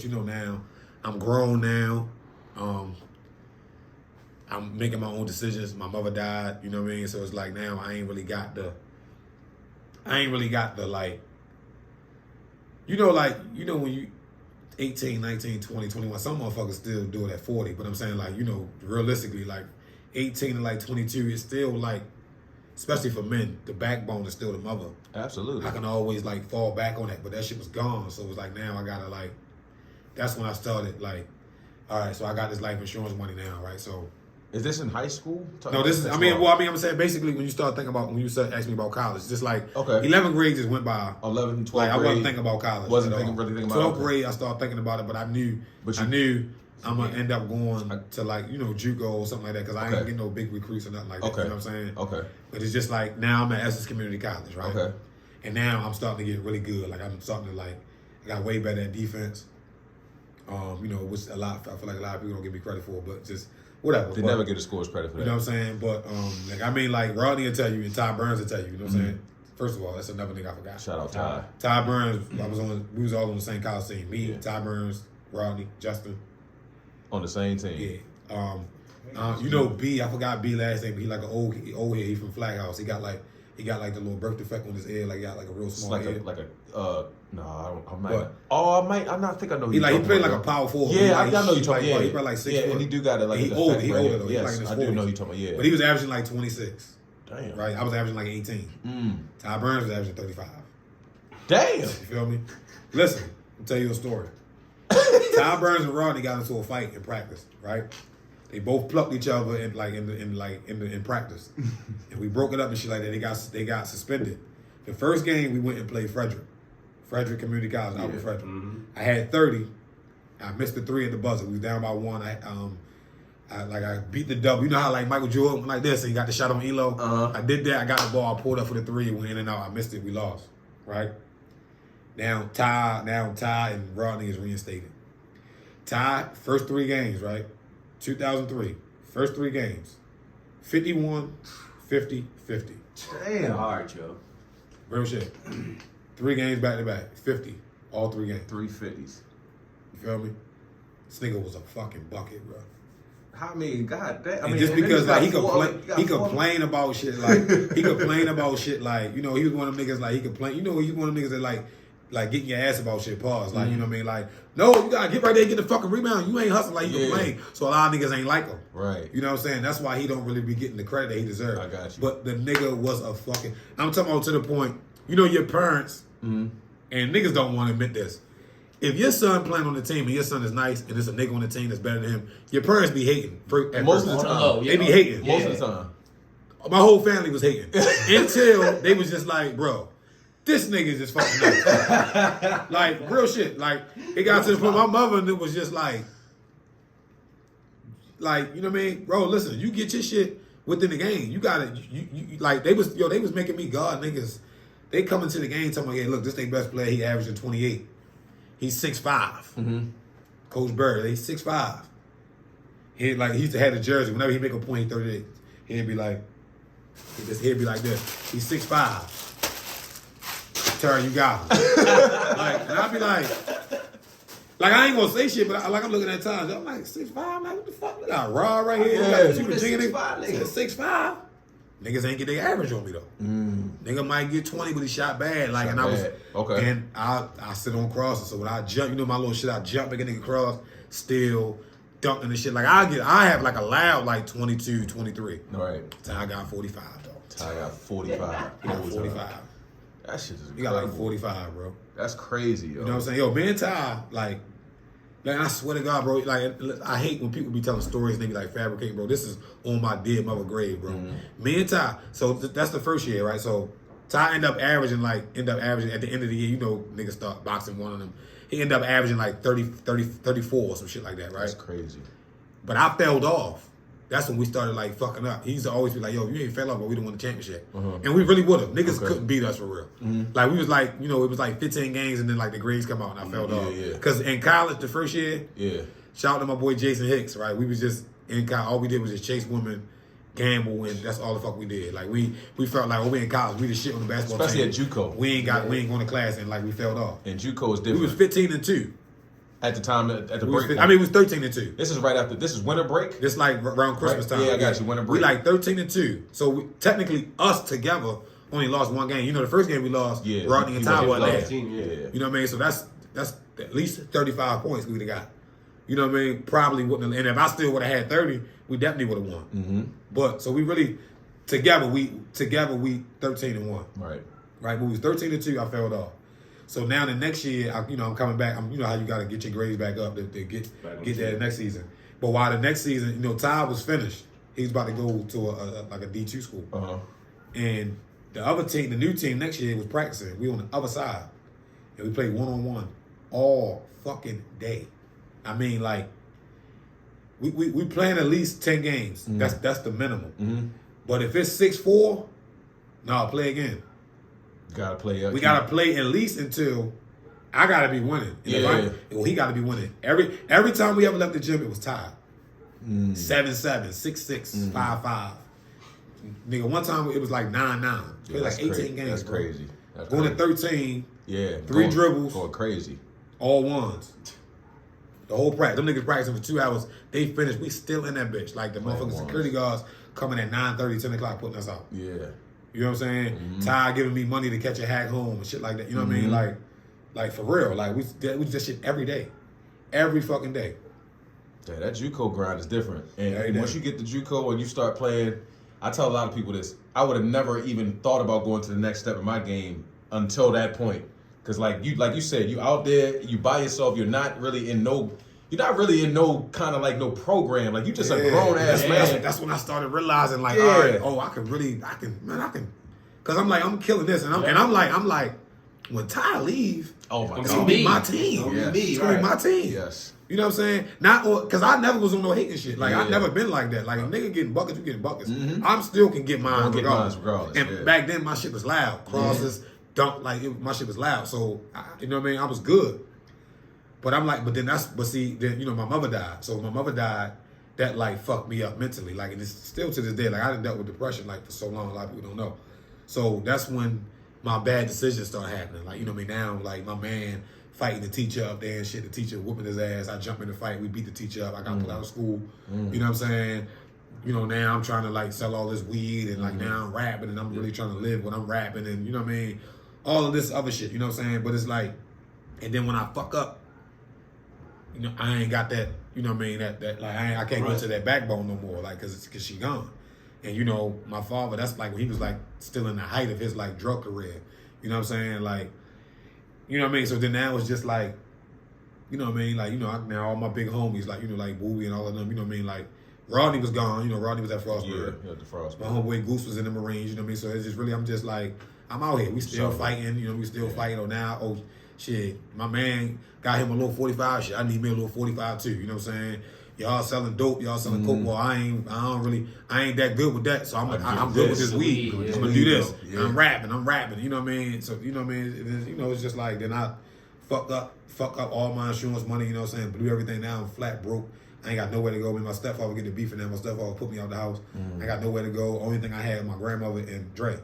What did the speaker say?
But now I'm grown now. I'm making my own decisions. My mother died, you know what I mean? So it's like now I ain't really got the like, when you 18, 19, 20, 21, some motherfuckers still do it at 40, but I'm saying like, realistically, like 18 to like 22, it's still like, especially for men, the backbone is still the mother. Absolutely. I can always like fall back on that, but that shit was gone. So it was like now I gotta like, that's when I started like, all right, so I got this life insurance money now, right? So is this in high school? No, this is. I'm saying basically when you start thinking about when you start asking me about college, just like 11th grade just went by. 11, 12 like, grade. I wasn't thinking about college. Wasn't really thinking about 12th grade. I started thinking about it, but I knew I'm gonna end up going to like JUCO or something like that because I ain't getting no big recruits or nothing like that. You know what I'm saying? Okay. But it's just like now I'm at Essex Community College, right? Okay. And now I'm starting to get really good. Like I'm starting to like, I got way better at defense. Which I feel like a lot of people don't give me credit for, but just. Whatever. They never get the scores credit for that. You know what I'm saying? But, Rodney will tell you and Ty Burns will tell you, you know what I'm saying? First of all, that's another nigga I forgot. Shout out Ty. Ty Burns, we was all on the same college team. Me, Ty Burns, Rodney, Justin. On the same team? Yeah. B, I forgot B last name, but he like an old head. He from Flag House. He got like the little birth defect on his ear, like he got like a real small head. I think I know. He played like a power forward. Yeah, I know you talking about. He played like 6 foot. And he do got it like he older though. Yes, I do know you talking about. Yeah, but he was averaging like 26. Damn. Right, I was averaging like 18. Ty Burns was averaging 35. Damn. You feel me? Listen, I'll tell you a story. Ty Burns and Rodney got into a fight in practice. Right. They both plucked each other in practice, and we broke it up and shit like that. They got suspended. The first game we went and played Frederick Community College, Albert Frederick. Mm-hmm. I had 30. I missed the 3 at the buzzer. We was down by 1. I beat the double. You know how like Michael Jordan went like this and he got the shot on Elo. I did that. I got the ball. I pulled up for the 3. Went in and out. I missed it. We lost. Right. Now Ty and Rodney is reinstated. Ty first 3 games. Right. 2003, first 3 games, 51, 50, 50. Damn. Hard, yo. Real shit. 3 games back to back, 50, all 3 games. 3 50s. You feel me? This nigga was a fucking bucket, bro. I mean, God damn. And just because like he complain about shit like he complain about shit like he was one of them niggas like he complain. He's one of them niggas that like getting your ass about shit. Pause. Like you know what I mean? Like no, you gotta get right there and get the fucking rebound. You ain't hustling like you complain. So a lot of niggas ain't like him. Right. You know what I'm saying? That's why he don't really be getting the credit that he deserves. I got you. But the nigga was a fucking. I'm talking about to the point. Your parents and niggas don't want to admit this. If your son playing on the team and your son is nice and there's a nigga on the team that's better than him, your parents be hating. Most of the time. They be hating. Most of the time. My whole family was hating. Until they was just like, bro, this nigga is just fucking nuts. Like, real shit. Like, it got to the point my mother and it was just like, you know what I mean? Bro, listen, you get your shit within the game. You gotta, like, they was making me God niggas. They come into the game talking about, hey, look, this their best player. He averaging 28. He's 6'5". Coach Bird, he's 6'5". He used to have the jersey. Whenever he make a point, he 38. He'd be like this. He's 6'5". Terry, you got him. And I'd be like I ain't gonna say shit, but I'm looking at times. I'm like 6'5". I'm like, what the fuck? Look at Raw right here. Yeah, you 6'5". Niggas ain't get their average on me though. Nigga might get 20, but he shot bad. And I sit on crosses. So when I jump, my little shit, I jump, make a nigga cross, still dunking and shit. Like I have like a loud like 22, 23. Right. Ty got 45 though. Ty got 45. He got 45. That shit is incredible. He got like 45, bro. That's crazy, yo. You know what I'm saying? Yo, me and Ty, like I swear to God, bro, like, I hate when people be telling stories and they be like fabricating, bro. This is on my dead mother grave, bro. Me and Ty, so that's the first year, right? So Ty end up averaging at the end of the year, niggas start boxing one of them. He ended up averaging like 30, 34 or some shit like that, right? That's crazy. But I failed off. That's when we started like fucking up. He used to always be like, yo, you ain't fell off, but we didn't win the championship. And we really would have. Niggas couldn't beat us for real. Like we was like, it was like 15 games and then like the grades come out and I fell off. Because in college, the first year, shout out to my boy Jason Hicks, right? We was just in college, all we did was just chase women, gamble, and that's all the fuck we did. Like we felt like, we in college, we the shit on the basketball Especially team. at JUCO. We ain't going to class and like we failed off. And JUCO is different. We was 15-2. At the time, at the break. I mean, it was 13-2. This is right after. This is winter break. This like around Christmas time. Yeah, I got you. Winter break. We like 13-2. So technically, us together only lost one game. You know, the first game we lost, Rodney and Ty wasn't there. Yeah. You know what I mean? So that's at least 35 points we would have got. You know what I mean? Probably wouldn't have. And if I still would have had 30, we definitely would have won. Mm-hmm. But so we really together we 13-1. Right. Right. When we was 13-2, I failed off. So now the next year, I'm coming back. You know how you got to get your grades back up to get there next season. But while the next season, you know, Ty was finished. He was about to go to a D2 school. Uh-huh. And the other team, the new team next year was practicing. We on the other side. And we played one-on-one all fucking day. I mean, like, we playing at least 10 games. Mm-hmm. That's the minimum. Mm-hmm. But if it's 6-4, no, play again. Gotta play. We gotta play at least until I gotta be winning. And he gotta be winning. Every time we ever left the gym, it was tied. 7-7, 6-6, 5-5. Nigga, one time it was like 9-9. Played like 18 games. That's crazy. Going to 13. Yeah. 3 dribbles. Going crazy. All ones. The whole practice. Them niggas practicing for 2 hours. They finished. We still in that bitch. Like the motherfucking security guards coming at 9:30, 10 o'clock putting us out. Yeah. You know what I'm saying? Mm-hmm. Ty giving me money to catch a hack home and shit like that. You know what I mean? Like for real. Like we did that shit every day. Every fucking day. Yeah, that JUCO grind is different. And once you get the JUCO and you start playing, I tell a lot of people this. I would have never even thought about going to the next step in my game until that point. Cause like you said, you out there, you by yourself, you're not really in no kind of like no program. Like you just a grown ass man. That's when I started realizing like, all right, I can, cause I'm killing this, and I'm like, when Ty leave, it's gonna be my team. It's gonna be my team. Yes. You know what I'm saying? Cause I never was on no hating shit. Like I never been like that. Like a nigga getting buckets, you getting buckets. Mm-hmm. I'm still can get mine regardless. And back then my shit was loud. Crosses, dunk, my shit was loud. So you know what I mean? I was good. But I'm like, then my mother died. So my mother died, that like fucked me up mentally. Like, and it's still to this day, like I done dealt with depression like for so long, a lot of people don't know. So that's when my bad decisions started happening. Like, you know what I mean? Now, like my man fighting the teacher up there and shit, the teacher whooping his ass. I jump in the fight, we beat the teacher up. I got put out of school. You know what I'm saying? You know, now I'm trying to like sell all this weed and like now I'm rapping and I'm really trying to live when I'm rapping and you know what I mean? All of this other shit, you know what I'm saying? But it's like, and then when I fuck up, you know, I ain't got that, you know what I mean, that like I can't go to that backbone no more, like, cause she gone. And you know, my father, that's like when he was like still in the height of his like drug career. You know what I'm saying? Like, you know what I mean? So then now it's just like, you know what I mean? Like, you know, now all my big homies, like, you know, like Bowie and all of them, you know what I mean? Like, Rodney was gone, you know, Rodney was at Frostburg. Yeah, the Frostburg. My homeboy Goose was in the Marines, you know what I mean? So it's just really, I'm just like, I'm out here. We still fighting, you know, we still fighting. Shit, my man got him a little 45 shit. I need me a little 45 too. You know what I'm saying? Y'all selling dope, y'all selling coke. Well, I ain't that good with that. So I'm good with this weed. I'm gonna do this. Yeah. I'm rapping. You know what I mean? So you know what I mean? It's just like then I fuck up all my insurance money. You know what I'm saying? Blew everything down, flat broke. I ain't got nowhere to go. Me, my stepfather get the beef and then my stepfather put me out the house. I got nowhere to go. Only thing I had was my grandmother and Dre.